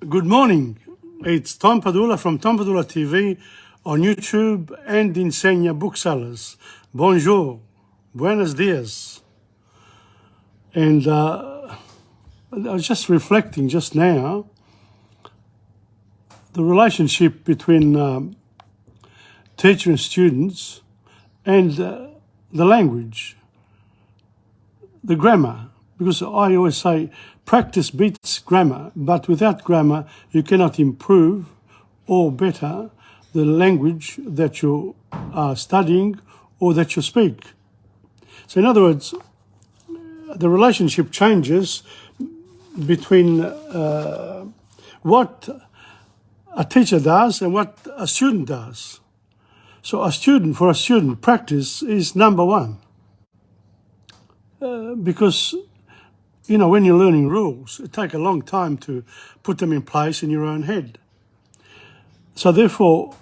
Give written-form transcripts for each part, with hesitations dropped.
Good morning. It's Tom Padula from TomPadulaTV on YouTube and in Senya booksellers. Bonjour. Buenos dias. And I was just reflecting just now the relationship between teacher and students and the language, the grammar. Because I always say practice beats grammar, but without grammar you cannot improve or better the language that you are studying or that you speak. So in other words, the relationship changes between what a teacher does and what a student does. So for a student, practice is number one. Because when you're learning rules, it takes a long time to put them in place in your own head. So therefore,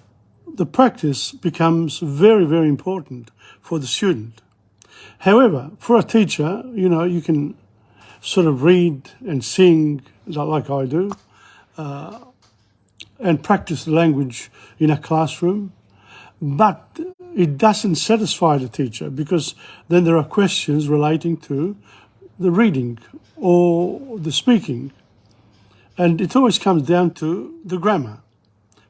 the practice becomes very, very important for the student. However, for a teacher, you can sort of read and sing like I do, and practice the language in a classroom, but it doesn't satisfy the teacher because then there are questions relating to the reading or the speaking. And it always comes down to the grammar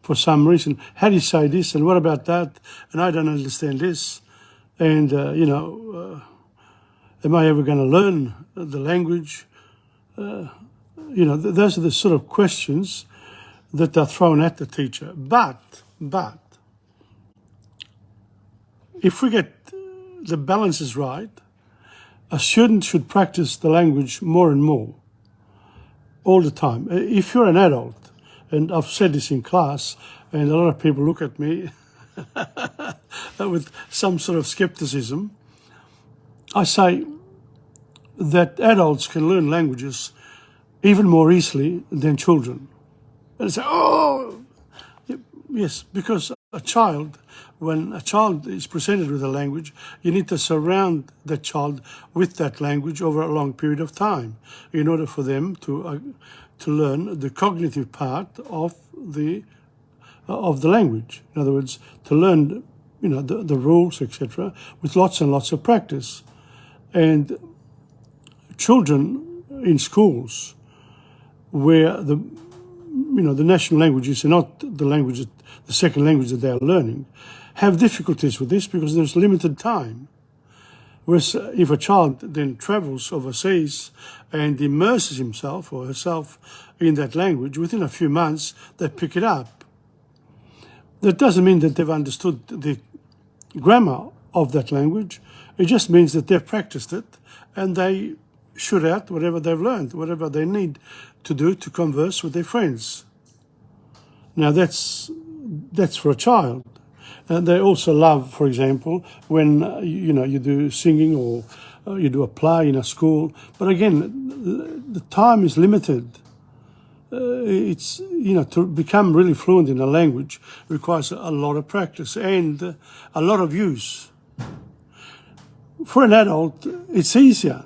for some reason. How do you say this and what about that? And I don't understand this. And, am I ever going to learn the language? Those are the sort of questions that are thrown at the teacher. But, if we get the balances right, a student should practice the language more and more, all the time. If you're an adult, and I've said this in class, and a lot of people look at me with some sort of skepticism, I say that adults can learn languages even more easily than children. And they say, oh, yes, because when a child is presented with a language, you need to surround that child with that language over a long period of time in order for them to learn the cognitive part of the language. In other words, to learn the rules, etc., with lots and lots of practice. And children in schools where the national languages are not the second language that they are learning, have difficulties with this because there's limited time. Whereas if a child then travels overseas and immerses himself or herself in that language, within a few months they pick it up. That doesn't mean that they've understood the grammar of that language. It just means that they've practiced it and they shoot out whatever they've learned, whatever they need to do to converse with their friends. Now that's for a child. And they also love, for example, when you do singing or you do a play in a school. But again, the time is limited. It's to become really fluent in a language requires a lot of practice and a lot of use. For an adult, it's easier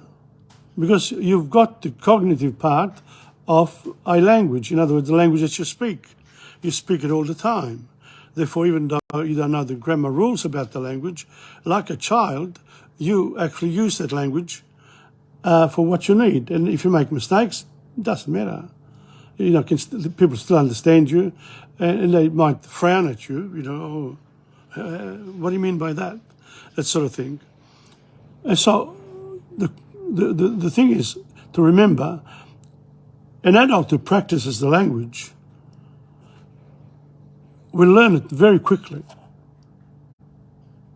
because you've got the cognitive part of a language. In other words, the language that you speak. You speak it all the time. Therefore, even though you don't know the grammar rules about the language, like a child, you actually use that language for what you need. And if you make mistakes, it doesn't matter. People still understand you, and they might frown at you. What do you mean by that? That sort of thing. And so the thing is to remember, an adult who practices the language will learn it very quickly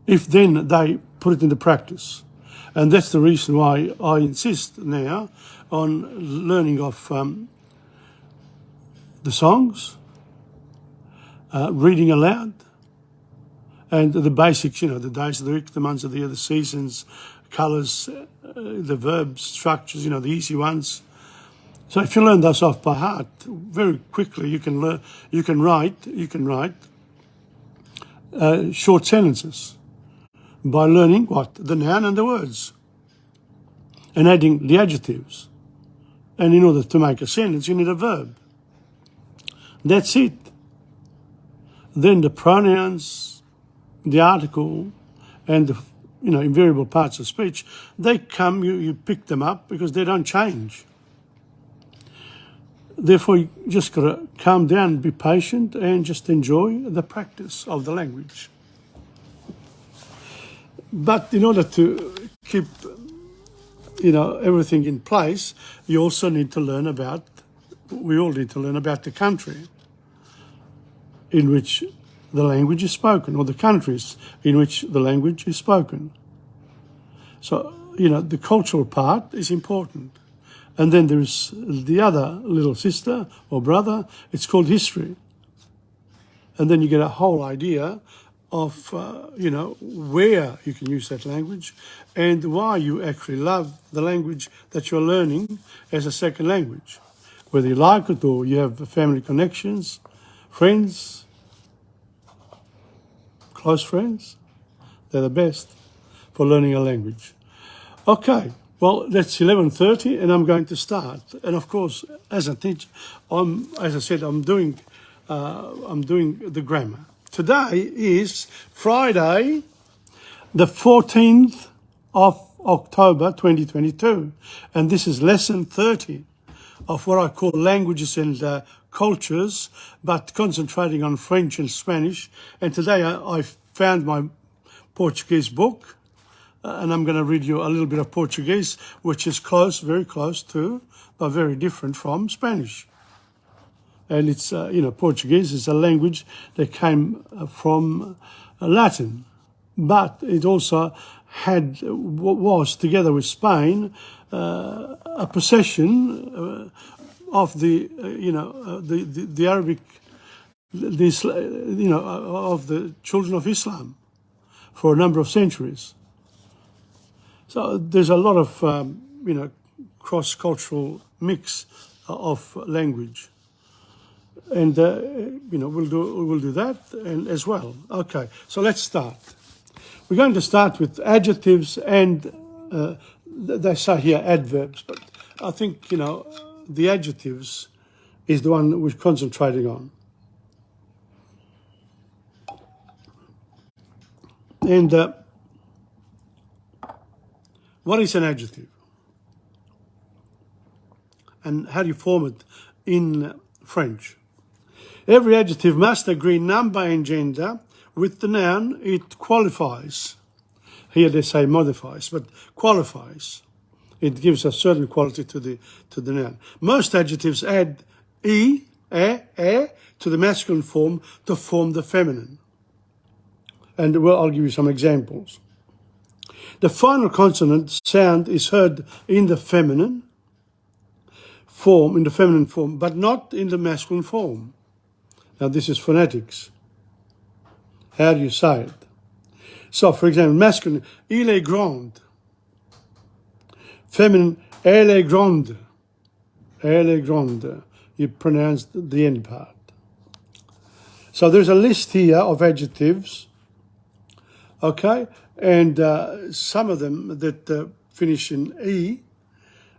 if then they put it into practice. And that's the reason why I insist now on learning of the songs, reading aloud, and the basics, the days of the week, the months of the year, the seasons, colours, the verbs, structures, the easy ones. So if you learn those off by heart, very quickly you can write short sentences by learning what? The noun and the words, and adding the adjectives. And in order to make a sentence, you need a verb. That's it. Then the pronouns, the article, and the invariable parts of speech, they come, you pick them up because they don't change. Therefore, you just got to calm down, be patient, and just enjoy the practice of the language. But in order to keep, everything in place, you also need to learn about, we all need to learn about the country in which the language is spoken, or the countries in which the language is spoken. So, the cultural part is important. And then there's the other little sister or brother, it's called history. And then you get a whole idea of, where you can use that language and why you actually love the language that you're learning as a second language. Whether you like it or you have family connections, friends, close friends, they're the best for learning a language. Okay, well, that's 11:30 and I'm going to start. And of course, as a teacher, I'm doing the grammar. Today is Friday, the 14th of October 2022, and this is lesson 30 of what I call languages and cultures, but concentrating on French and Spanish. And today I found my Portuguese book, and I'm going to read you a little bit of Portuguese, which is close, very close to, but very different from Spanish. And it's, Portuguese is a language that came from Latin, but it also was, together with Spain, a possession of the Arabic, of the children of Islam for a number of centuries. So there's a lot of, cross-cultural mix of language. And, we'll do that and as well. Okay, so let's start. We're going to start with adjectives and, they say here adverbs, but I think, the adjectives is the one that we're concentrating on. And what is an adjective? And how do you form it in French? Every adjective must agree number and gender with the noun it qualifies. Here they say modifies, but qualifies. It gives a certain quality to the noun. Most adjectives add e to the masculine form to form the feminine. And I'll give you some examples. The final consonant sound is heard in the feminine form, but not in the masculine form. Now this is phonetics. How do you say it? So, for example, masculine, il est grand. Feminine, elle est grande. Elle est grande. You pronounce the end part. So there's a list here of adjectives, okay? And some of them that finish in E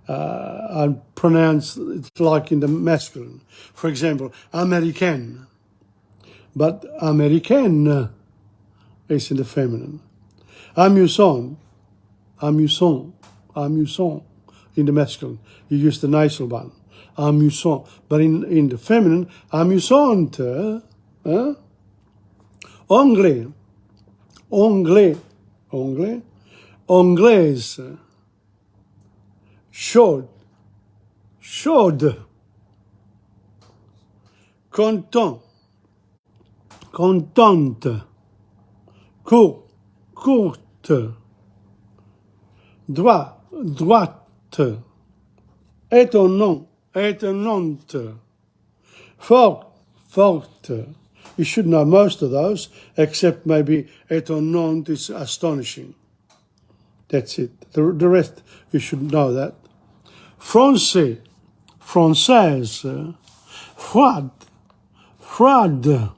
are pronounced like in the masculine. For example, américaine. But américaine is in the feminine. Amusant, amusant, amusant in the masculine. You use the nasal one. Amusant. But in the feminine, amusante. Anglais, anglais, anglais, anglaise. Chaude, chaude. Content, contente. Court, courte. Droit, droite. Étonnant, étonnante. Fort, forte. You should know most of those, except maybe étonnante is astonishing. That's it. The rest, you should know that. Français, française. Froide, froide.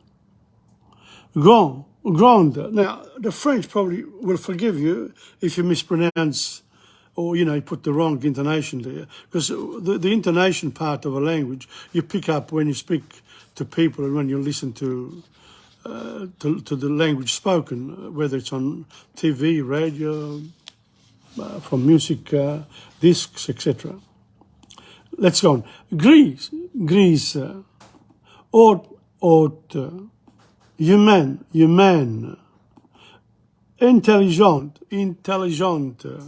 Grand, grande. Now, the French probably will forgive you if you mispronounce or, you put the wrong intonation there. Because the intonation part of a language, you pick up when you speak to people and when you listen to the language spoken, whether it's on TV, radio, from music, discs, etc. Let's go on. Greece, haute, humaine, intelligente, intéressante,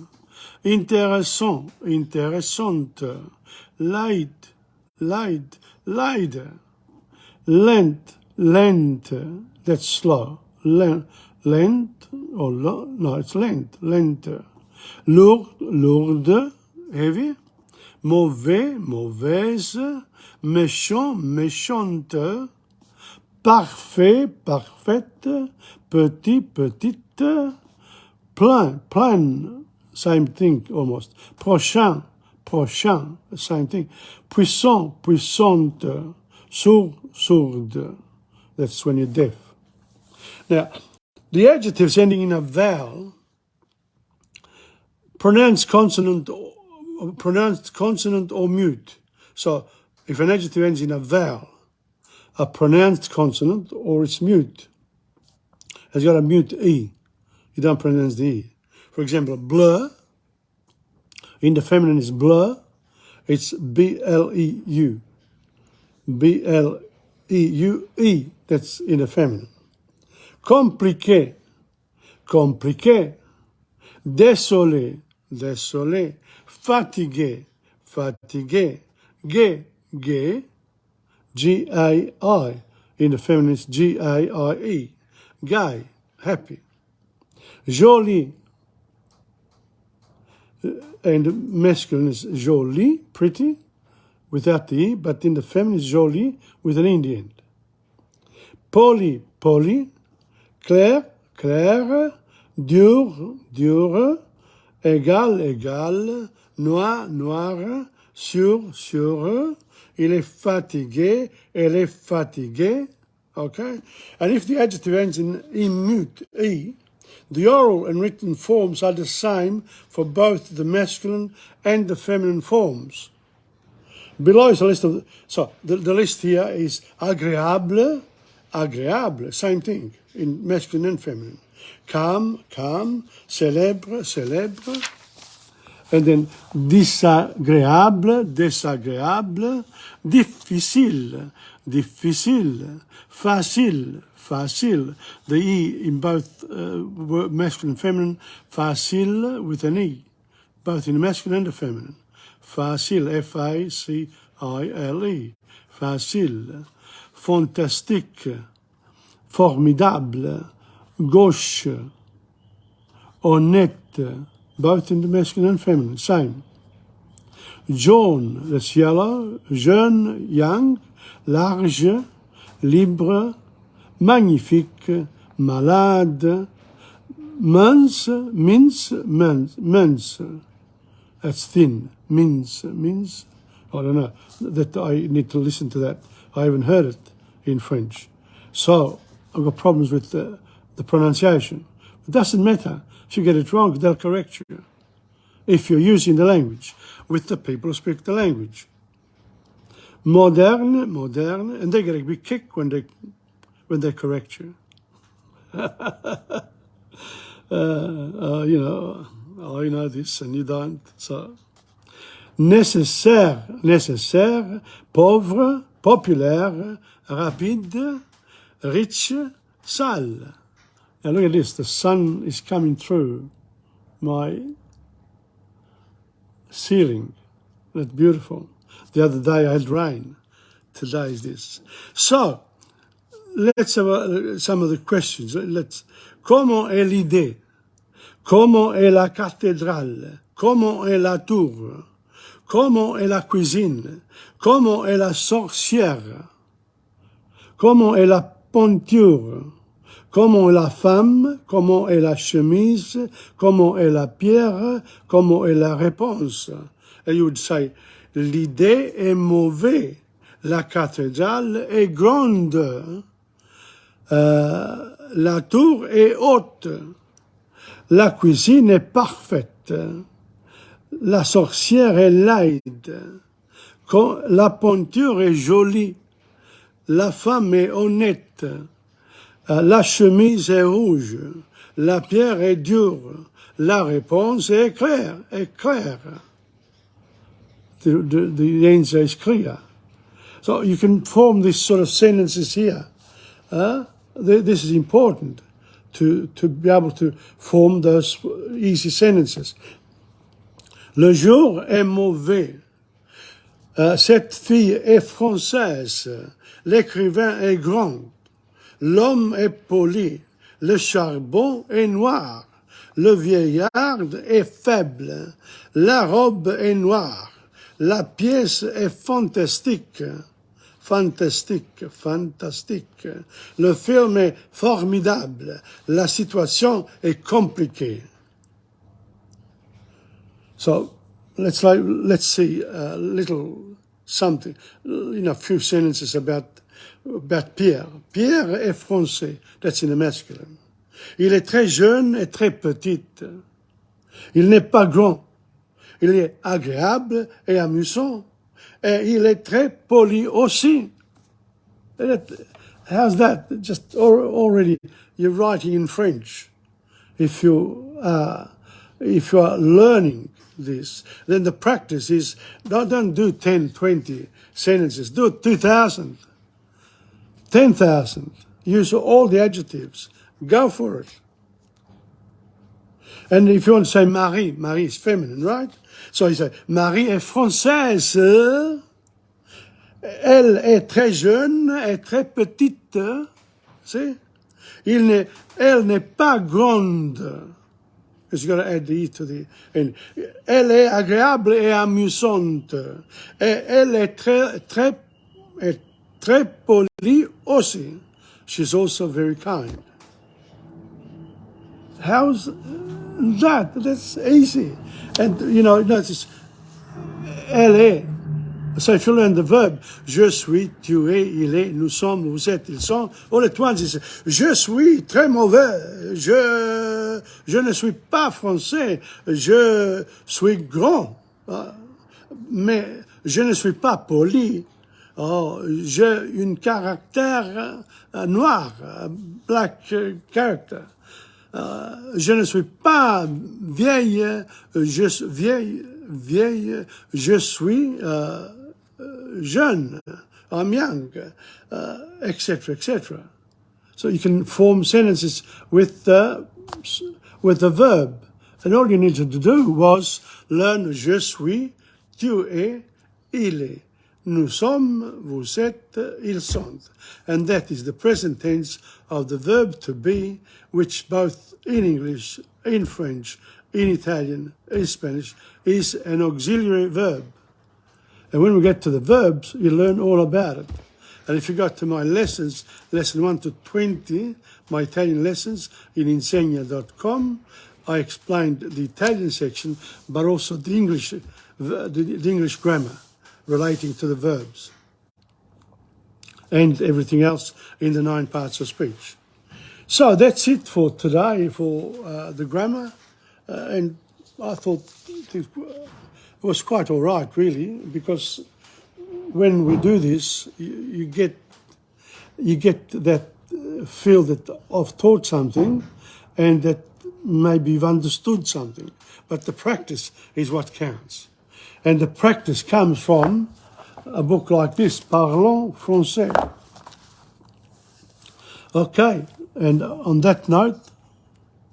light, lent, that's slow, lent, or no, it's lent, lourde, heavy, mauvais, mauvaise, méchant, méchante, parfait, parfaite, petit, petite, plein, same thing almost, prochain, same thing, puissant, puissante, sourde, that's when you're deaf. Now, the adjectives ending in a vowel, pronounced consonant or mute. So if an adjective ends in a vowel, a pronounced consonant or it's mute, it's got a mute E. You don't pronounce the E. For example, bleu, in the feminine is bleu, it's B-L-E-U. B-L-E-U-E, that's in the feminine. Compliqué, désolé, fatigué, gai, G-A-I, in the feminine is G-A-I-E, gay, happy. Jolie, and the masculine is jolie, pretty, without the E, but in the feminine is jolie with an E in the end. Poli, clair, dur, égal, noir, sûr, il est fatigué, elle est fatiguée, okay? And if the adjective ends in mute, E, the oral and written forms are the same for both the masculine and the feminine forms. Below is a list of, so the list here is agréable, same thing in masculine and feminine. Calme, célèbre, and then désagréable, difficile, facile, the E in both masculine and feminine, facile with an E, both in the masculine and the feminine. Facile, F-A-C-I-L-E, facile. Fantastique, formidable, gauche, honnête, both in the masculine and feminine, same. Jaune, that's yellow, jeune, young, large, libre, magnifique, malade, mince, that's thin, mince, I don't know, that I need to listen to that. I haven't heard it in French. So I've got problems with the pronunciation. It doesn't matter. If you get it wrong, they'll correct you. If you're using the language with the people who speak the language. Moderne, and they get a big kick when they correct you. You know, I know this and you don't. So nécessaire, pauvre, populaire, rapide, rich, sale. Now look at this, the sun is coming through my ceiling. That's beautiful. The other day I had rain. Today is this. So, let's have some of the questions. Comment est l'idée? Comment est la cathédrale? Comment est la tour? Comment est la cuisine? Comment est la sorcière? Comment est la peinture? Comment est la femme? Comment est la chemise? Comment est la pierre? Comment est la réponse? And you would say, l'idée est mauvaise. La cathédrale est grande. La tour est haute. La cuisine est parfaite. La sorcière est laide. La peinture est jolie. La femme est honnête. La chemise est rouge. La pierre est dure. La réponse est claire. The answer is clear. So you can form this sort of sentences here. This is important to be able to form those easy sentences. Le jour est mauvais. Cette fille est française. L'écrivain est grand. L'homme est poli. Le charbon est noir. Le vieillard est faible. La robe est noire. La pièce est fantastique. Fantastique. Le film est formidable. La situation est compliquée. So let's see a little something, a few sentences about Pierre. Pierre est français. That's in the masculine. Il est très jeune et très petit. Il n'est pas grand. Il est agréable et amusant. Et il est très poli aussi. How's that? Just already you're writing in French. If you are learning this, then the practice is don't do 10, 20 sentences. Do 2,000, 10,000. Use all the adjectives. Go for it. And if you want to say Marie is feminine, right? So you say, Marie est française. Elle est très jeune et très petite. See? Elle n'est pas grande. Because you've got to add the E to the end. Elle est agréable et amusante. Et elle est très polie aussi. She's also very kind. How's that? That's easy. And, notice, elle est. So if you learn the verb, je suis, tu es, il est, nous sommes, vous êtes, ils sont, all at once, it's, je suis très mauvais, je ne suis pas français, je suis grand, mais je ne suis pas poli, j'ai un caractère noir, black character. Je ne suis pas vieille, je suis jeune, I'm young, etc. So you can form sentences with the verb. And all you needed to do was learn je suis, tu es, il est. Nous sommes, vous êtes, ils sont. And that is the present tense of the verb to be, which both in English, in French, in Italian, in Spanish, is an auxiliary verb. And when we get to the verbs, you learn all about it. And if you go to my lessons, lesson 1 to 20, my Italian lessons in insegna.com, I explained the Italian section, but also the English grammar relating to the verbs and everything else in the 9 parts of speech. So that's it for today for the grammar, and I thought it was quite all right, really, because when we do this, you get that feel that I've taught something, and that maybe you've understood something. But the practice is what counts, and the practice comes from a book like this, Parlons Français. Okay, and on that note,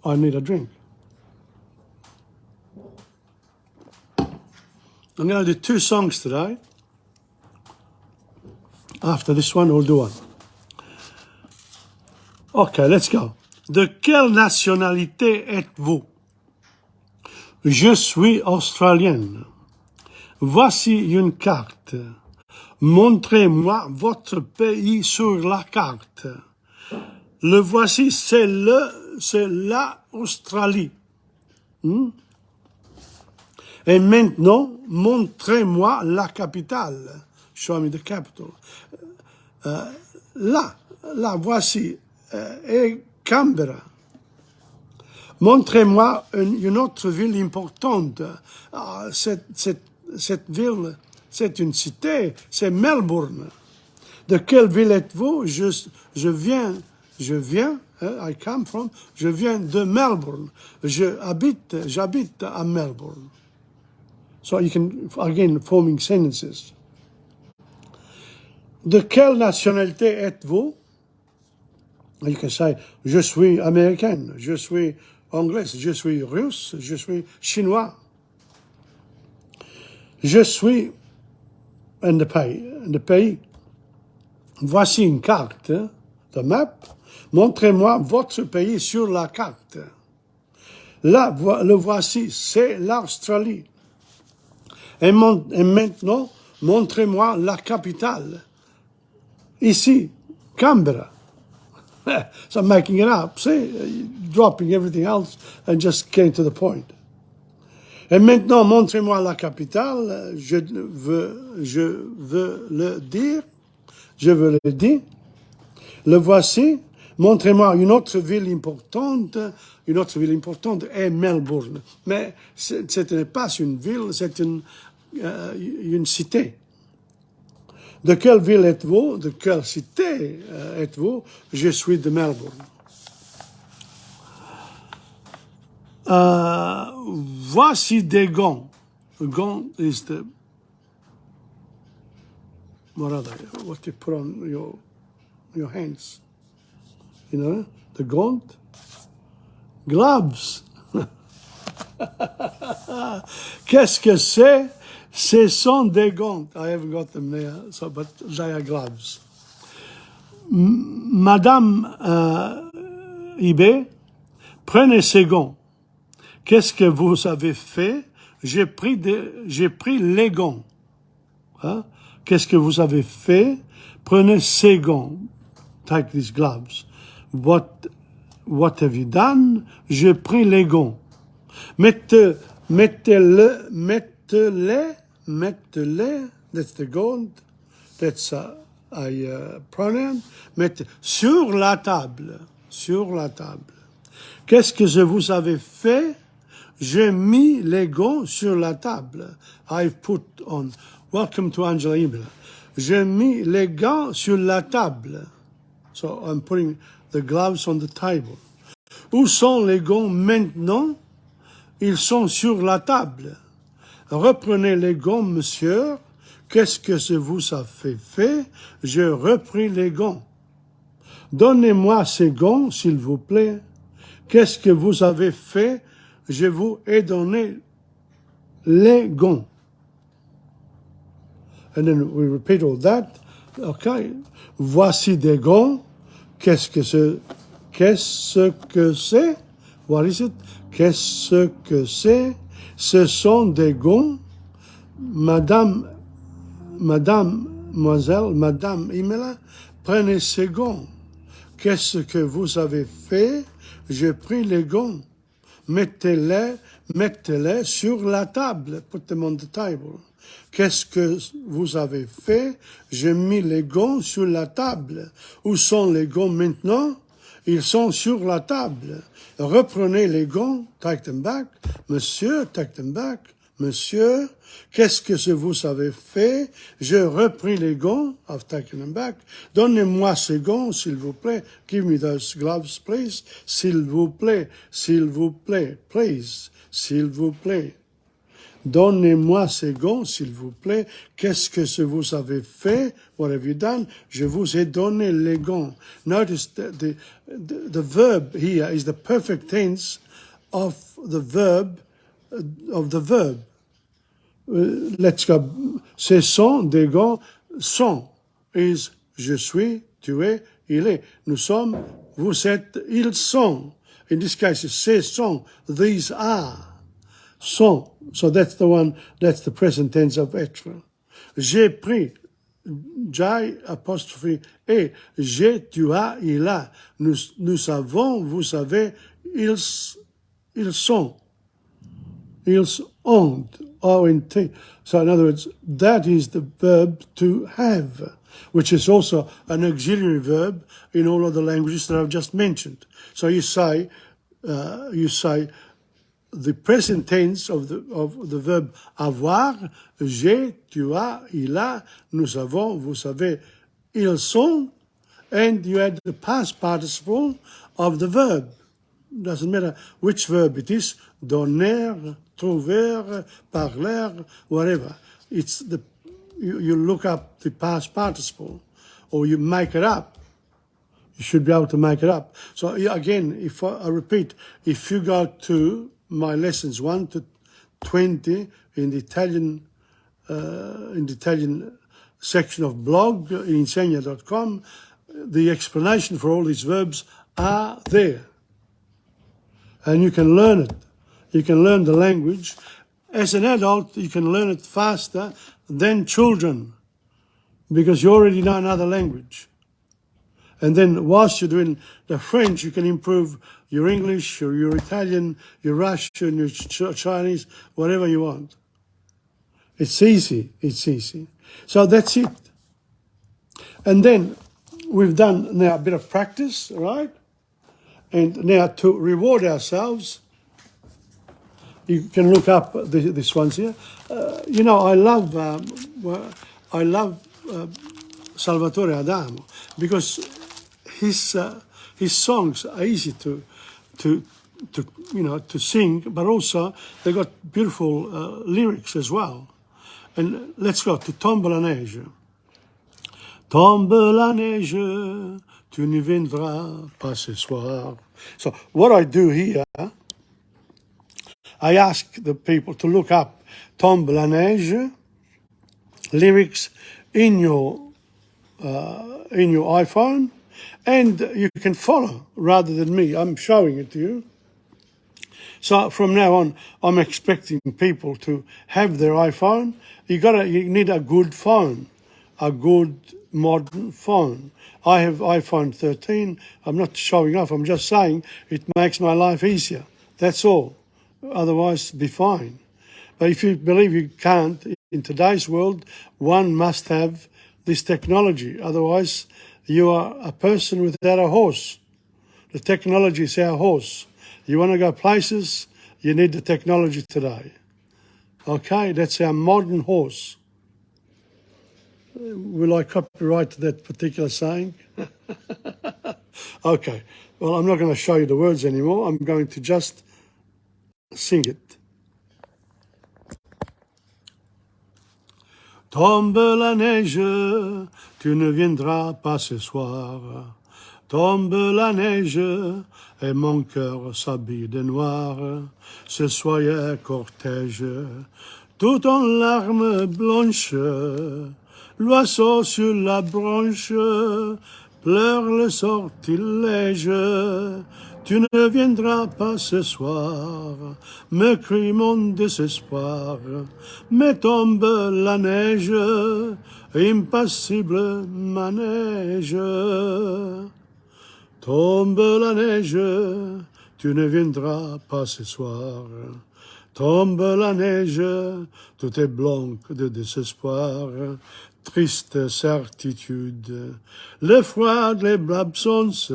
I need a drink. I'm going to do 2 songs today. After this one, we'll do one. Okay, let's go. De quelle nationalité êtes-vous? Je suis australienne. Voici une carte. Montrez-moi votre pays sur la carte. Le voici, c'est la Australie. Et maintenant, montrez-moi la capitale. Show me the capital. Là, voici, est Canberra. Montrez-moi une autre ville importante. Cette ville, c'est une cité, c'est Melbourne. De quelle ville êtes-vous? Je viens, I come from, je viens de Melbourne. J'habite à Melbourne. So you can, again, forming sentences. De quelle nationalité êtes-vous? You can say, je suis américaine, je suis anglaise, je suis russe, je suis chinois. Je suis in the pays. Voici une carte, the map. Montrez-moi votre pays sur la carte. Là, le voici, c'est l'Australie. Et maintenant, montrez-moi la capitale. Ici, Canberra. So I'm making it up, see, dropping everything else and just getting to the point. Et maintenant, montrez-moi la capitale, je veux le dire, le voici, montrez-moi une autre ville importante est Melbourne. Mais ce n'est pas une ville, c'est une cité. De quelle ville êtes-vous? De quelle cité êtes-vous? Je suis de Melbourne. Voici des gants. A gant is the, what are they? What you put on your hands. You know, the gaunt. Gloves. Qu'est-ce que c'est? Ce sont des gants. I haven't got them there, so, but they are gloves. Madame Ibé, prenez ces gants. Qu'est-ce que vous avez fait? J'ai pris les gants. Hein? Qu'est-ce que vous avez fait? Prenez ces gants. Take these gloves. What have you done? J'ai pris les gants. Mettez-les, that's the gaunt, that's a pronoun, mettez sur la table. Qu'est-ce que je vous avais fait? J'ai mis les gants sur la table. I've put on. Welcome to Angela Imela. J'ai mis les gants sur la table. So I'm putting the gloves on the table. Où sont les gants maintenant? Ils sont sur la table. Reprenez les gants, monsieur. Qu'est-ce que je vous avez fait? J'ai repris les gants. Donnez-moi ces gants, s'il vous plaît. Qu'est-ce que vous avez fait? Je vous ai donné les gants. And then we repeat all that. Okay. Voici des gants. Qu'est-ce que c'est? What is it? Qu'est-ce que c'est? Ce sont des gants. Madame Imela, prenez ces gants. Qu'est-ce que vous avez fait? J'ai pris les gants. Mettez-les sur la table. Put them on the table. Qu'est-ce que vous avez fait? J'ai mis les gants sur la table. Où sont les gants maintenant? Ils sont sur la table. Reprenez les gants. Take them back. Monsieur, take them back. Monsieur, qu'est-ce que vous avez fait? J'ai repris les gants. I've taken them back. Donnez-moi ces gants, s'il vous plaît. Give me those gloves, please. S'il vous plaît, please. S'il vous plaît. Donnez-moi ces gants, s'il vous plaît. Qu'est-ce que vous avez fait? What have you done? Je vous ai donné les gants. Notice that the verb here is the perfect tense of the verb. Let's go. Ce sont des gants. Sont is je suis, tu es, il est. Nous sommes, vous êtes, ils sont. In this case, ce sont, these are. Sont. So that's the one, that's the present tense of être. J'ai pris, j'ai apostrophe et, j'ai, tu as, il a. Nous avons, vous savez, ils sont. Ils ont, O-N-T. So in other words, that is the verb to have, which is also an auxiliary verb in all of the languages that I've just mentioned. So you say the present tense of the verb avoir, j'ai, tu as, il a, nous avons, vous savez, ils sont, and you add the past participle of the verb. Doesn't matter which verb it is, donner, trouver, parler, whatever. It's the you look up the past participle, or you make it up. You should be able to make it up. So again, if I repeat, if you go to my lessons 1 to 20 in the Italian section of blog in insegna.com, the explanation for all these verbs are there. And you can learn it. You can learn the language. As an adult, you can learn it faster than children because you already know another language. And then whilst you're doing the French, you can improve your English, or your Italian, your Russian, your Chinese, whatever you want. It's easy. It's easy. So that's it. And then we've done now a bit of practice, right? And now to reward ourselves, you can look up this ones here. You know, I love Salvatore Adamo because his songs are easy to sing, but also they got beautiful lyrics as well. And let's go to Tombe la neige. Tombe la neige, tu ne viendras pas ce soir. So what I do here, I ask the people to look up Tombe la neige lyrics in your iPhone, and you can follow rather than me. I'm showing it to you. So from now on, I'm expecting people to have their iPhone. You need a good phone, a good modern phone. I have iPhone 13. I'm not showing off. I'm just saying it makes my life easier. That's all. Otherwise, be fine. But if you believe you can't, in today's world, one must have this technology. Otherwise, you are a person without a horse. The technology is our horse. You want to go places, you need the technology today. Okay, that's our modern horse. Will I copyright that particular saying? Okay, well, I'm not going to show you the words anymore. I'm going to just sing it. Tombe la neige, tu ne viendras pas ce soir. Tombe la neige, et mon cœur s'habille de noir. Ce soyeux cortège, tout en larmes blanches. L'oiseau sur la branche pleure le sortilège. Tu ne viendras pas ce soir, me crie mon désespoir. Mais tombe la neige, impassible manège. Tombe la neige, tu ne viendras pas ce soir. Tombe la neige, tout est blanc de désespoir. Triste certitude, le froid, l'absence,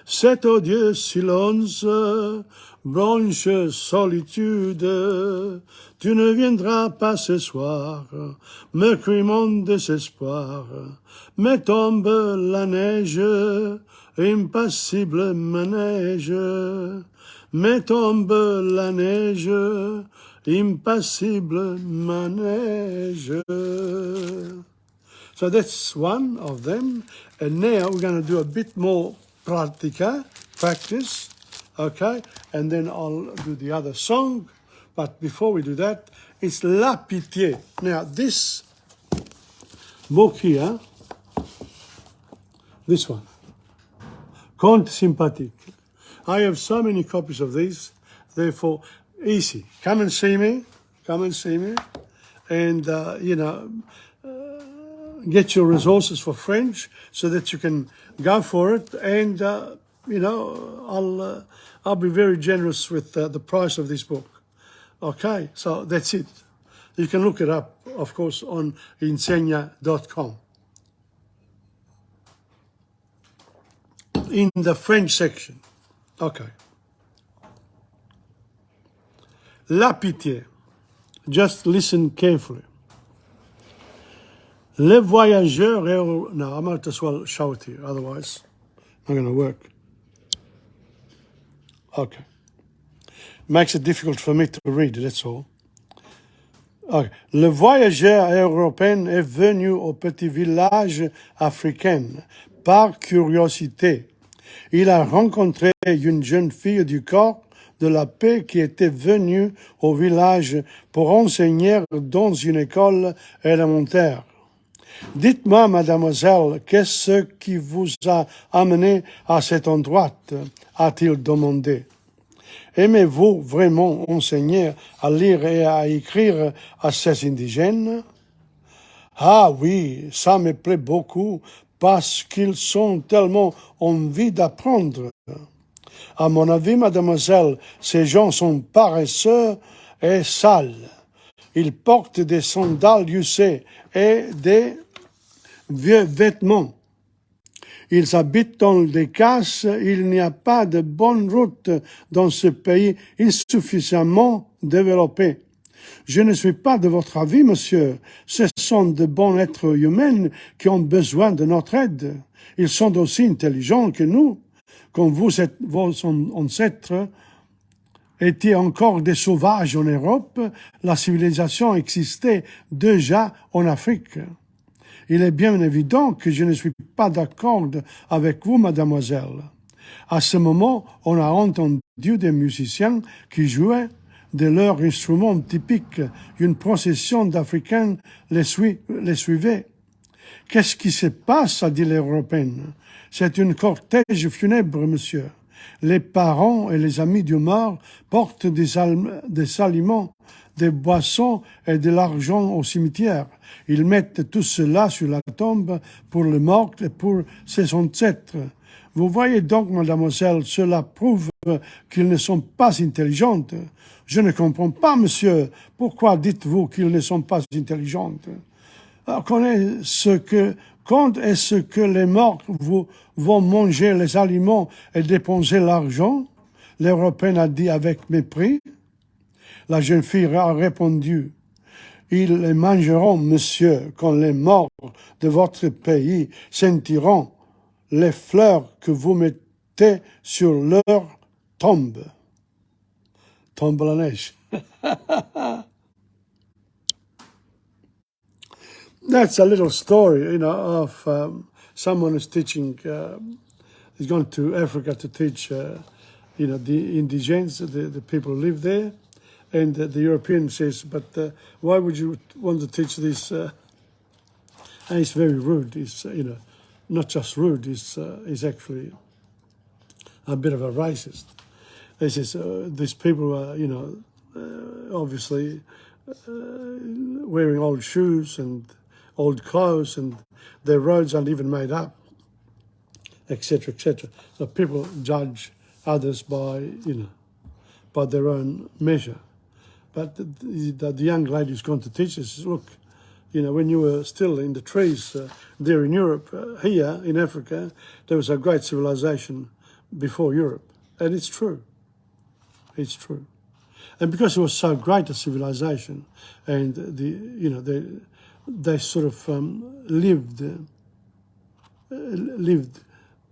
cet odieux silence, blanche solitude. Tu ne viendras pas ce soir, me crie mon désespoir. Mais tombe la neige, impassible manège. Mais tombe la neige, impassible manège. So that's one of them. And now we're going to do a bit more practice, okay? And then I'll do the other song. But before we do that, it's La Pitié. Now this book here, this one, Conte Sympathique. I have so many copies of these, therefore easy. Come and see me, and get your resources for French so that you can go for it. And I'll be very generous with the price of this book. Okay, so that's it. You can look it up, of course, on insegna.com. In the French section. Okay. La pitié. Just listen carefully. Les voyageurs... No, I might as well shout here, otherwise not going to work. Okay. Makes it difficult for me to read, that's all. Okay. Le voyageur européen est venu au petit village africain par curiosité. Il a rencontré une jeune fille du corps de la paix qui était venue au village pour enseigner dans une école élémentaire. Dites-moi, mademoiselle, qu'est-ce qui vous a amené à cet endroit? A-t-il demandé. Aimez-vous vraiment enseigner à lire et à écrire à ces indigènes? Ah oui, ça me plaît beaucoup parce qu'ils ont tellement envie d'apprendre. À mon avis, mademoiselle, ces gens sont paresseux et sales. Ils portent des sandales usées et des vieux vêtements. Ils habitent dans des cases. Il n'y a pas de bonne route dans ce pays insuffisamment développé. Je ne suis pas de votre avis, monsieur. Ce sont de bons êtres humains qui ont besoin de notre aide. Ils sont aussi intelligents que nous. Quand vos ancêtres étaient encore des sauvages en Europe, la civilisation existait déjà en Afrique. Il est bien évident que je ne suis pas d'accord avec vous, mademoiselle. À ce moment, on a entendu des musiciens qui jouaient de leurs instruments typiques. Une procession d'Africains les suivait. Qu'est-ce qui se passe, a dit l'Européenne. C'est une cortège funèbre, monsieur. Les parents et les amis du mort portent des aliments, des boissons et de l'argent au cimetière. Ils mettent tout cela sur la tombe pour le mort et pour ses ancêtres. Vous voyez donc, mademoiselle, cela prouve qu'ils ne sont pas intelligents. Je ne comprends pas, monsieur. Pourquoi dites-vous qu'ils ne sont pas intelligents? Quand est-ce que les morts vont manger les aliments et dépenser l'argent? L'Européenne a dit avec mépris. La jeune fille a répondu, ils les mangeront, monsieur, quand les morts de votre pays sentiront les fleurs que vous mettez sur leur tombe. Tombe la neige. That's a little story, of someone who's teaching, he's gone to Africa to teach, the indigents, the people who live there. And the European says, but why would you want to teach this? And it's very rude. It's, not just rude, it's actually a bit of a racist. He says, these people are, obviously wearing old shoes and old clothes, and their roads aren't even made up, etc., etc. So people judge others by, by their own measure. But the young lady who's gone to teach us says, look, when you were still in the trees there in Europe, here in Africa, there was a great civilization before Europe. And it's true. It's true. And because it was so great a civilization, and they sort of lived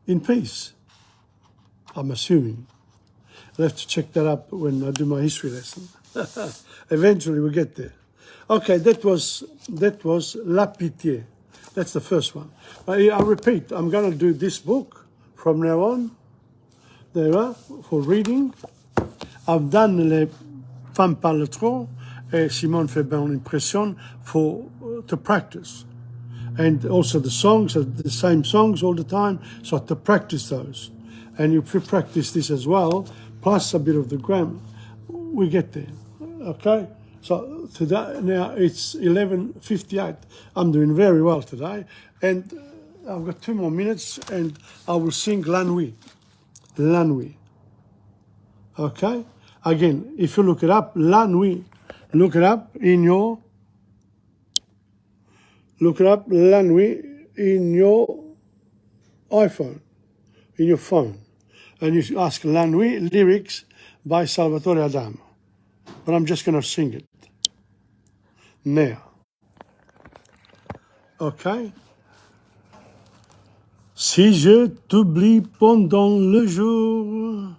in peace, I'm assuming. I'll have to check that up when I do my history lesson. Eventually we'll get there. Okay, that was La Pitié. That's the first one. I repeat, I'm going to do this book from now on. There you are, for reading. I've done Les Femmes Parlent Trop, et Simone fait bonne impression to practice. And also the songs are the same songs all the time, so to practice those. And if you practice this as well, plus a bit of the grammar, we get there. Okay? So today, now it's 11:58. I'm doing very well today. And I've got 2 more minutes and I will sing La Nuit. La Nuit. Okay? Again, if you look it up, La Nuit, look it up La Nuit in your iPhone, in your phone. And you ask La Nuit lyrics by Salvatore Adamo. But I'm just going to sing it now. OK? Si je t'oublie pendant le jour,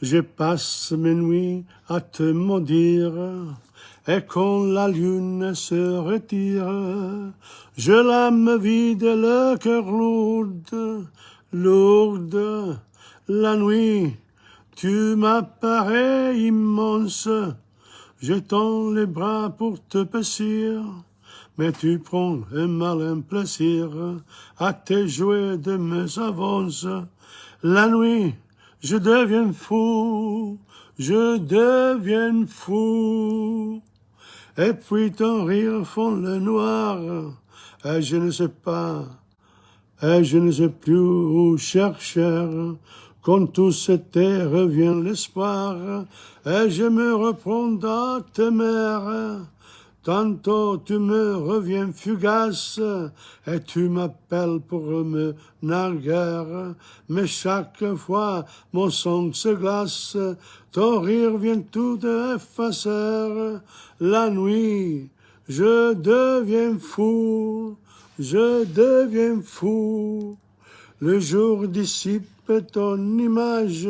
je passe mes nuits à te maudire. Et quand la lune se retire, je l'âme vide, le cœur lourde. La nuit, tu m'apparais immense, je tends les bras pour te paisir. Mais tu prends un malin plaisir à te jouer de mes avances. La nuit, je deviens fou. Et puis ton rire fond le noir. Et je ne sais plus où chercher. Quand tout s'était revient l'espoir. Et je me reprends à t'aimer. Tantôt tu me reviens fugace, et tu m'appelles pour me narguer, mais chaque fois mon sang se glace, ton rire vient tout effacer. La nuit, je deviens fou. Le jour dissipe ton image,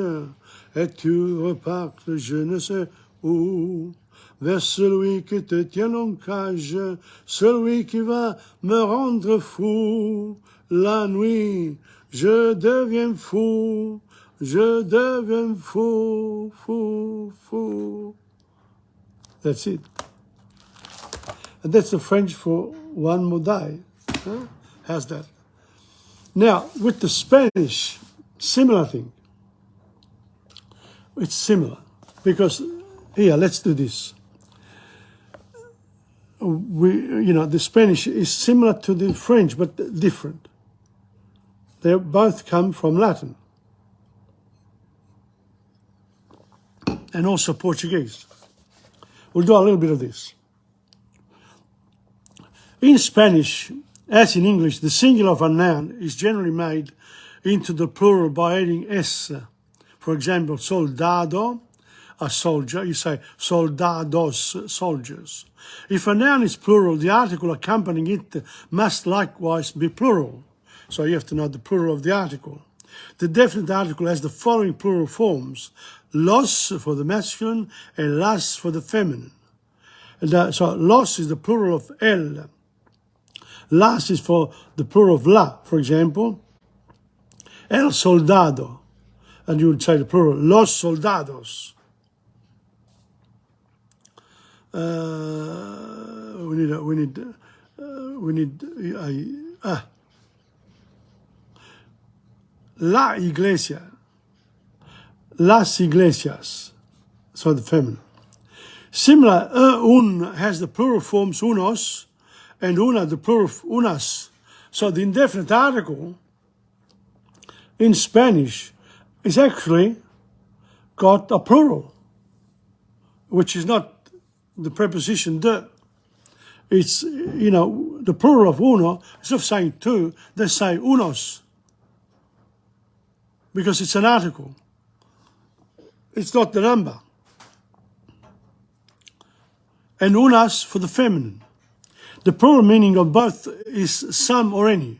et tu repars je ne sais où. Vers celui qui te tient en cage, celui qui va me rendre fou. La nuit, je deviens fou. That's it. And that's the French for one more day. Huh? How's that? Now, with the Spanish, similar thing. It's similar because, here, let's do this. The Spanish is similar to the French, but different. They both come from Latin. And also Portuguese. We'll do a little bit of this. In Spanish, as in English, the singular of a noun is generally made into the plural by adding s. For example, soldado, a soldier, you say soldados, soldiers. If a noun is plural, the article accompanying it must likewise be plural. So you have to know the plural of the article. The definite article has the following plural forms: los for the masculine and las for the feminine. So los is the plural of el. Las is for the plural of la. For example, el soldado. And you would say the plural, los soldados. La iglesia, las iglesias, so the feminine. Similar, un has the plural forms unos, and una the plural of unas. So the indefinite article in Spanish is actually got a plural, which is not the preposition de. It's, the plural of uno, instead of saying two, they say unos, because it's an article. It's not the number. And unas for the feminine. The plural meaning of both is some or any.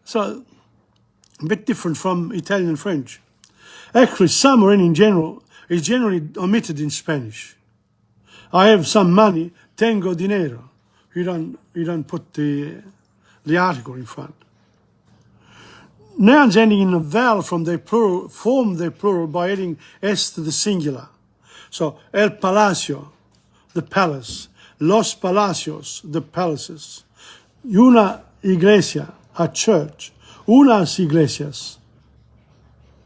So, a bit different from Italian and French. Actually, some or any in general is generally omitted in Spanish. I have some money, tengo dinero. You don't put the article in front. Nouns ending in a vowel from their plural form their plural by adding s to the singular. So, el palacio, the palace. Los palacios, the palaces. Una iglesia, a church. Unas iglesias.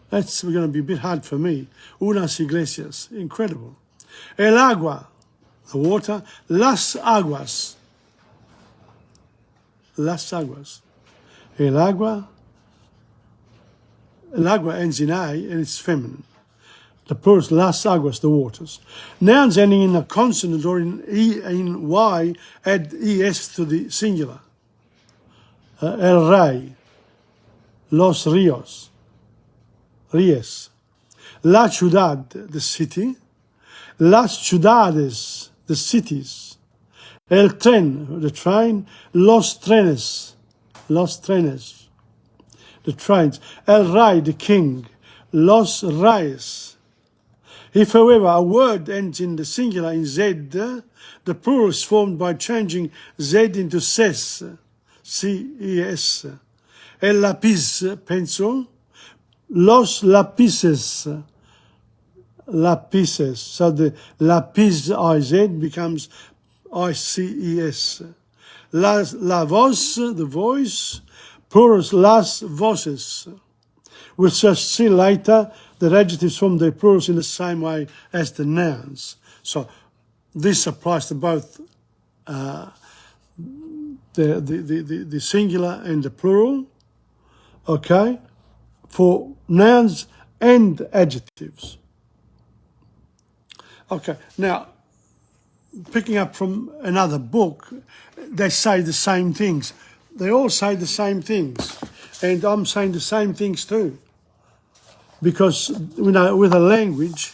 That's going to be a bit hard for me. Unas iglesias. Incredible. El agua, the water. Las aguas. Las aguas. El agua. El agua ends in A and it's feminine. The plural is las aguas, the waters. Nouns ending in a consonant or in E in Y add es to the singular. El rey. Los ríos. Ries. La ciudad, the city. Las ciudades, the cities. El tren, the train. Los trenes, the trains. El rey, the king. Los reyes. If, however, a word ends in the singular in Z, the plural is formed by changing Z into ses, C-E-S. El lápiz, pencil. Los lápices, lapices. So the lápiz, I-Z, becomes I-C-E-S. La voz, the voice. Plural, las voces. We'll just see later that adjectives form their plurals in the same way as the nouns. So this applies to both the singular and the plural, okay, for nouns and adjectives. Okay, now, picking up from another book, they say the same things. They all say the same things, and I'm saying the same things too. Because, you know, with a language,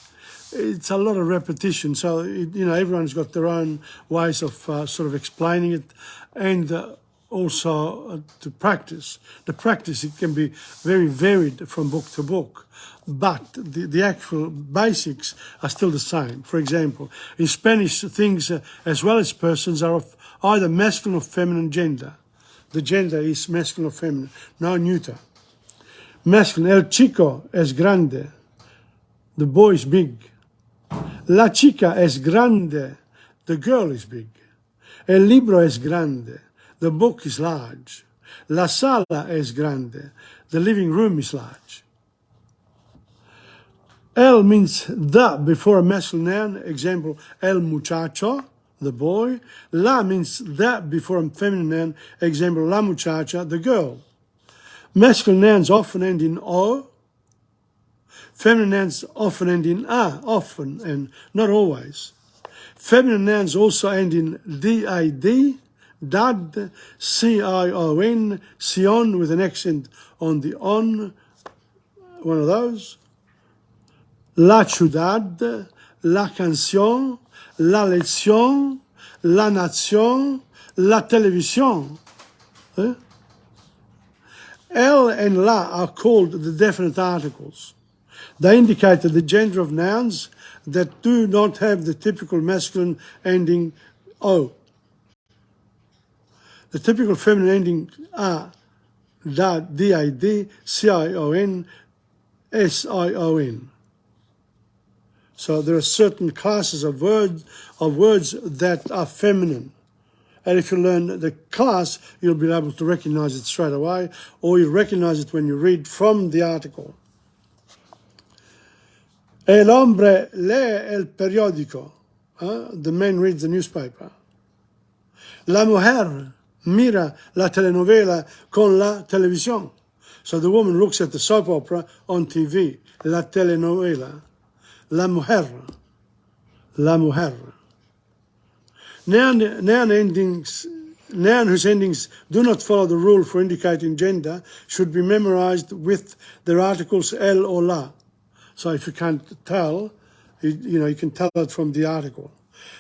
it's a lot of repetition. So, you know, everyone's got their own ways of sort of explaining it, and also to practice. The practice, it can be very varied from book to book, but the actual basics are still the same. For example, in Spanish, things as well as persons are of either masculine or feminine gender. The gender is masculine or feminine, no neuter. Masculine, el chico es grande, the boy is big. La chica es grande, the girl is big. El libro es grande, the book is large. La sala es grande, the living room is large. El means the before a masculine noun, example, el muchacho, the boy. La means that before a feminine noun, example, la muchacha, the girl. Masculine nouns often end in O. Feminine nouns often end in A, often and not always. Feminine nouns also end in D-I-D, dad, C-I-O-N, sion with an accent on the on, one of those. La ciudad, la canción, la lección, la nación, la televisión. El and la are called the definite articles. They indicate the gender of nouns that do not have the typical masculine ending O. The typical feminine ending are da, D-I-D, C-I-O-N, S-I-O-N. So there are certain classes of words that are feminine. And if you learn the class, you'll be able to recognize it straight away, or you recognize it when you read from the article. El hombre lee el periódico. The man reads the newspaper. La mujer mira la telenovela con la televisión. So the woman looks at the soap opera on TV. La telenovela. La mujer. La mujer. Noun whose endings do not follow the rule for indicating gender should be memorized with their articles el or la. So if you can't tell, you can tell it from the article.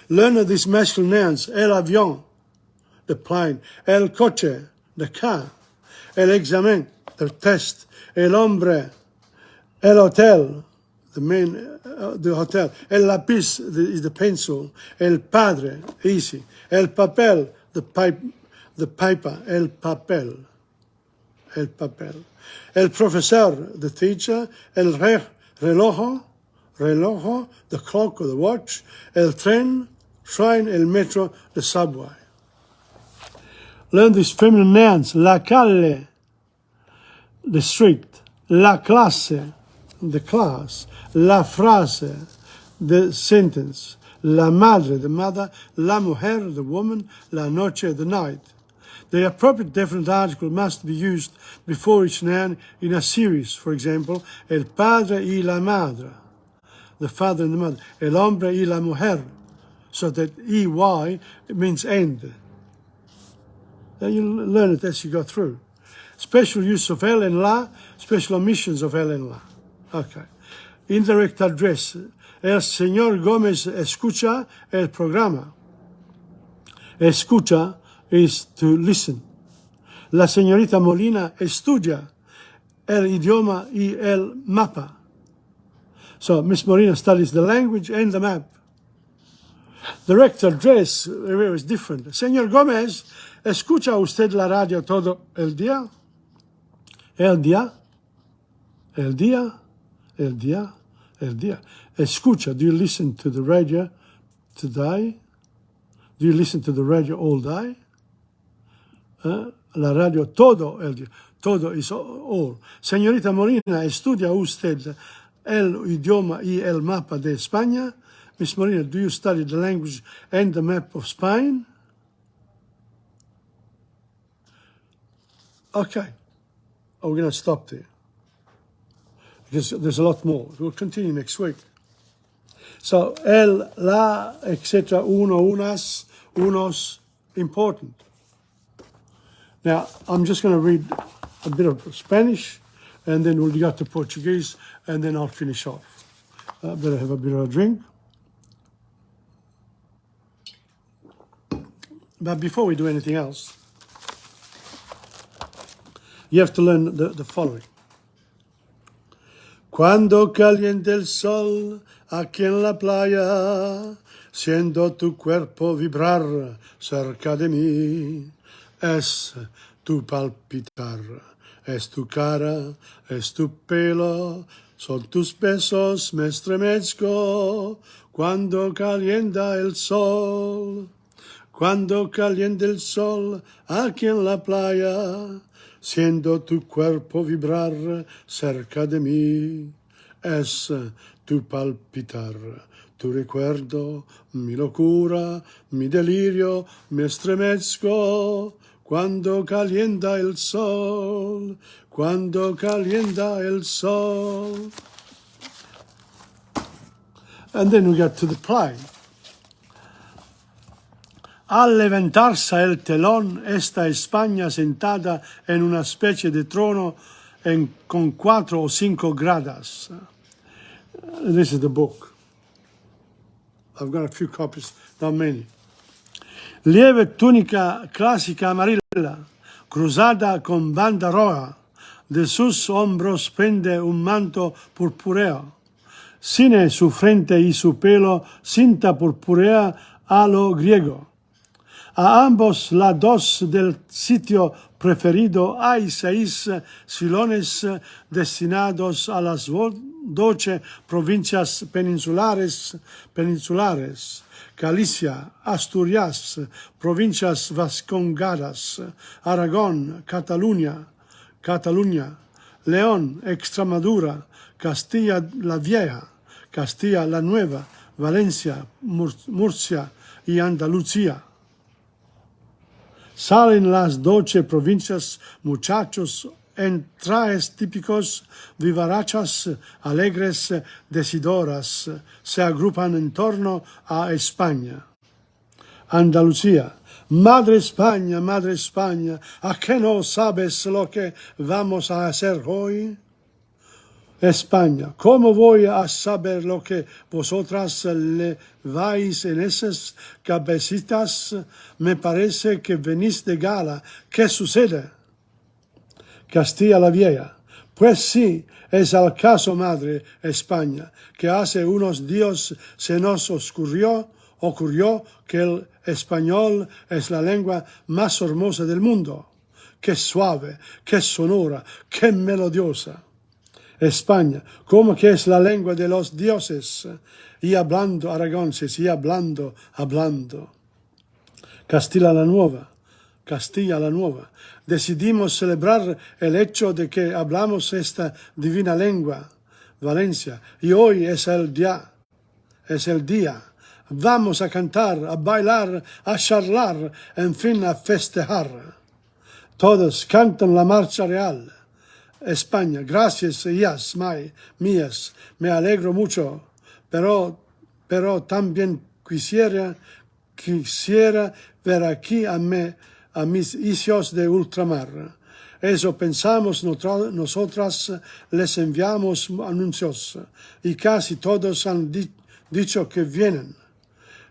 Learn of these masculine nouns: el avión, the plane; el coche, the car; el examen, the test; el hombre, el hotel, the man, the hotel; el lápiz is the pencil; el padre, easy; el papel, the paper; el papel; el profesor, the teacher; el reloj, the clock or the watch; el tren, train; el metro, the subway. Learn these feminine nouns: la calle, the street; la clase, the class; la frase, the sentence; la madre, the mother; la mujer, the woman; la noche, the night. The appropriate definite article must be used before each noun in a series. For example, el padre y la madre, the father and the mother; el hombre y la mujer, so that EY means end. Then you learn it as you go through. Special use of el and la, special omissions of el and la. Okay. Indirect address: el señor Gómez escucha el programa. Escucha is to listen. La señorita Molina estudia el idioma y el mapa. So Miss Molina studies the language and the map. The rector address is different. Señor Gómez, ¿escucha usted la radio todo el día? El día, el día, el día, el día. Escucha, do you listen to the radio today? Do you listen to the radio all day? La radio todo el día. Todo is all. Señorita Molina, ¿estudia usted el idioma y el mapa de España? Miss Molina, do you study the language and the map of Spain? Okay. Oh, we're going to stop there. Because there's a lot more. We'll continue next week. So, el, la, etc., uno, unas, unos, important. Now, I'm just going to read a bit of Spanish, and then we'll get to Portuguese, and then I'll finish off. Better have a bit of a drink. But before we do anything else, you have to learn the following. Cuando caliente el sol aquí en la playa, siendo tu cuerpo vibrar cerca de mí, es tu palpitar, es tu cara, es tu pelo, son tus besos, me estremezco cuando calienta el sol. Cuando caliente el sol aquí en la playa, siendo tu cuerpo vibrar cerca de mí, es tu palpitar, tu recuerdo, mi locura, mi delirio, me estremezco cuando calienta el sol, cuando calienta el sol. And then we get to the play. Al levantarse el telón, esta España sentada en una specie de trono con 4 o 5 gradas. This is the book. I've got a few copies, not many. Lieve túnica clásica amarilla, cruzada con banda roja. De sus hombros pende un manto purpúreo. Cine su frente y su pelo, cinta purpúrea a lo griego. A ambos lados del sitio preferido hay 6 silones destinados a las 12 provincias peninsulares, Galicia, Asturias, provincias vascongadas, Aragón, Cataluña, León, Extremadura, Castilla la Vieja, Castilla la Nueva, Valencia, Murcia y Andalucía. Salen las 12 provincias, muchachos en trajes típicos, vivarachas, alegres, decidoras, se agrupan en torno a España. Andalucía. Madre España, ¿a qué no sabes lo que vamos a hacer hoy? España, ¿cómo voy a saber lo que vosotras le vais en esas cabecitas? Me parece que venís de gala. ¿Qué sucede? Castilla la Vieja. Pues sí, es el caso, madre España, que hace unos días se nos ocurrió que el español es la lengua más hermosa del mundo. Qué suave, qué sonora, qué melodiosa. España, como que es la lengua de los dioses, y hablando aragoneses, y hablando. Castilla la Nueva. Decidimos celebrar el hecho de que hablamos esta divina lengua, Valencia, y hoy es el día. Vamos a cantar, a bailar, a charlar, en fin, a festejar. Todos cantan la marcha real. España, gracias, mías, me alegro mucho, pero también quisiera ver aquí a mis hijos de ultramar. Eso pensamos nosotras, les enviamos anuncios, y casi todos han dicho que vienen.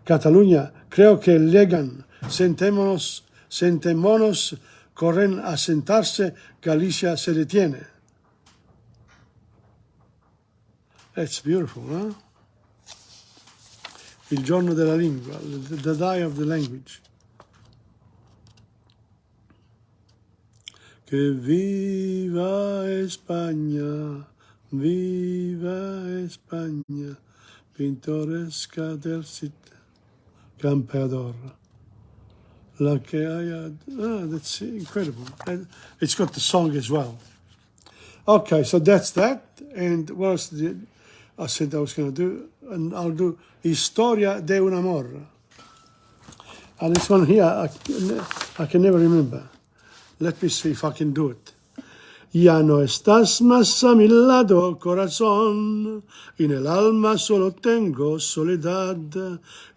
Cataluña, creo que llegan, sentémonos, corren a sentarse, Galicia se detiene. That's beautiful, huh? Il giorno della lingua, the day of the language. Que viva España, pintoresca del sitio, campeador. La que haya, that's incredible. And it's got the song as well. Okay, so that's that. And what else did I said I was going to do? And I'll do Historia de un Amor. And this one here, I can never remember. Let me see if I can do it. Ya no estás más a mi lado, corazón, y en el alma solo tengo soledad.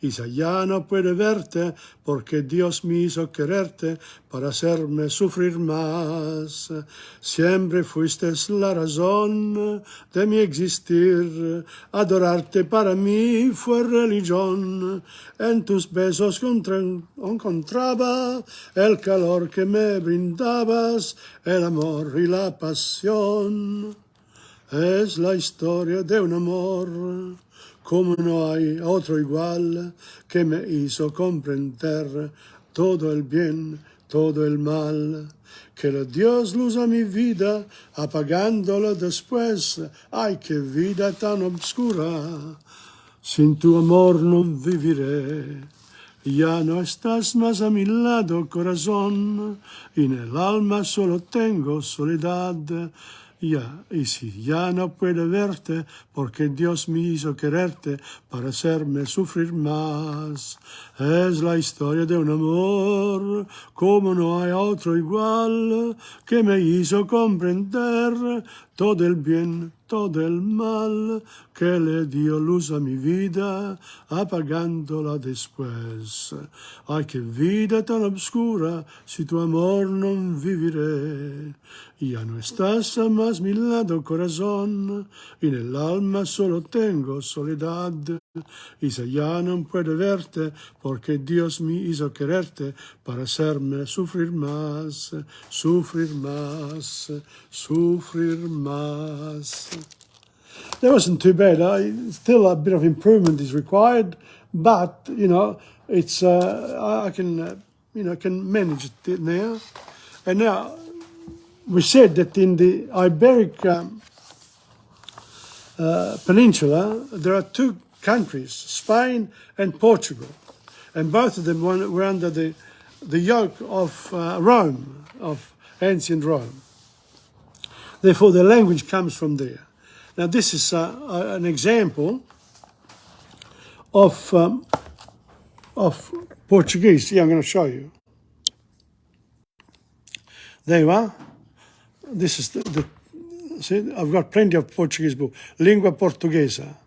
Y ya no puedo verte, porque Dios me hizo quererte para hacerme sufrir más. Siempre fuiste la razón de mi existir, adorarte para mí fue religión. En tus besos encontraba el calor que me brindabas, el amor y la pasión. Es la historia de un amor, como no hay otro igual, que me hizo comprender todo el bien, todo el mal. Que le dio luz a mi vida, apagándola después. Ay, qué vida tan obscura, sin tu amor no viviré. Ya no estás más a mi lado, corazón, y en el alma solo tengo soledad. Y si ya no puedo verte, porque Dios me hizo quererte para hacerme sufrir más. Es la historia de un amor, como no hay otro igual, que me hizo comprender todo el bien, todo el mal, que le dio luz a mi vida, apagándola después. Ay, qué vida tan obscura, si tu amor no viviré. Ya no estás a más mi lado, corazón, y en el alma solo tengo soledad. Y si ya no puedo verte, porque Dios me hizo quererte para hacerme sufrir más, sufrir más, sufrir más. That wasn't too bad. Still a bit of improvement is required, but it's I can can manage it now. And now we said that in the Iberic Peninsula there are two countries, Spain and Portugal, and both of them were under the yoke of Rome, of ancient Rome. Therefore, the language comes from there. Now, this is an example of Portuguese. Yeah, I'm going to show you. There you are. This is see, I've got plenty of Portuguese book, Língua Portuguesa.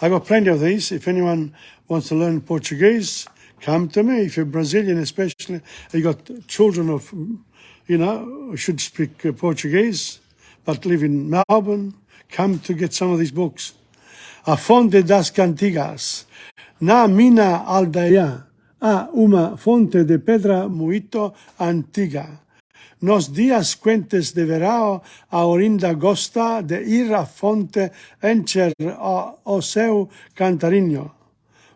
I've got plenty of these. If anyone wants to learn Portuguese, come to me. If you're Brazilian especially, you got children of, who should speak Portuguese, but live in Melbourne, come to get some of these books. A Fonte das Cantigas. Na minha aldeia há uma fonte de pedra muito antiga. Nos dias quentes de verão, a Orinda gosta de ir à fonte encher o seu cantarinho.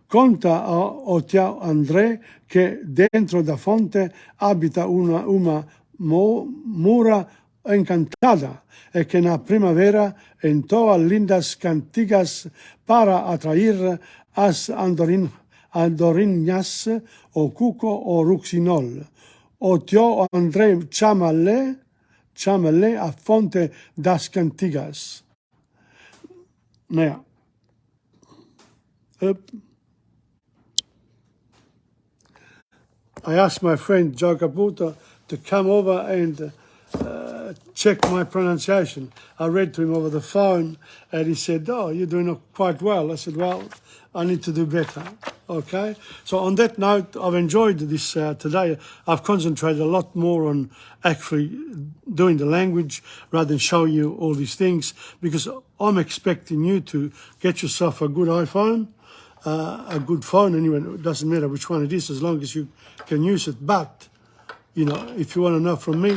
Conta ao tio André que dentro da fonte habita uma mura encantada e que na primavera entoa lindas cantigas para atrair as andorinhas, o cuco o ruxinol. O tio André chama-lhe a fonte das cantigas. Now, I asked my friend Joe Caputo to come over and check my pronunciation. I read to him over the phone and he said, "Oh, you're doing quite well." I said, "Well, I need to do better." Okay, so on that note, I've enjoyed this today. I've concentrated a lot more on actually doing the language rather than showing you all these things, because I'm expecting you to get yourself a good iPhone, a good phone anyway. It doesn't matter which one it is as long as you can use it. But, you know, if you want to know from me,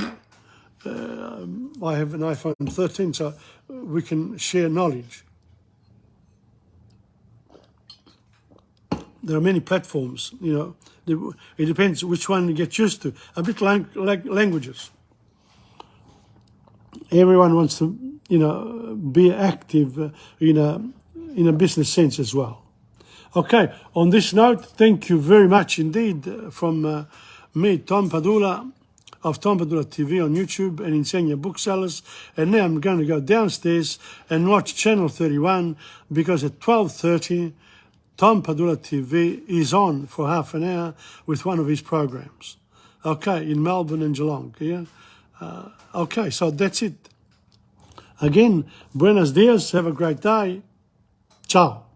I have an iPhone 13, so we can share knowledge. There are many platforms, you know. It depends which one you get used to. A bit like languages. Everyone wants to, you know, be active in a business sense as well. Okay, on this note, thank you very much indeed from me, Tom Padula, of TomPadulaTV on YouTube and Insegna Booksellers. And now I'm going to go downstairs and watch Channel 31 because at 12:30, TomPadulaTV is on for half an hour with one of his programs. Okay, in Melbourne and Geelong, yeah? Okay, so that's it. Again, buenos dias, have a great day. Ciao.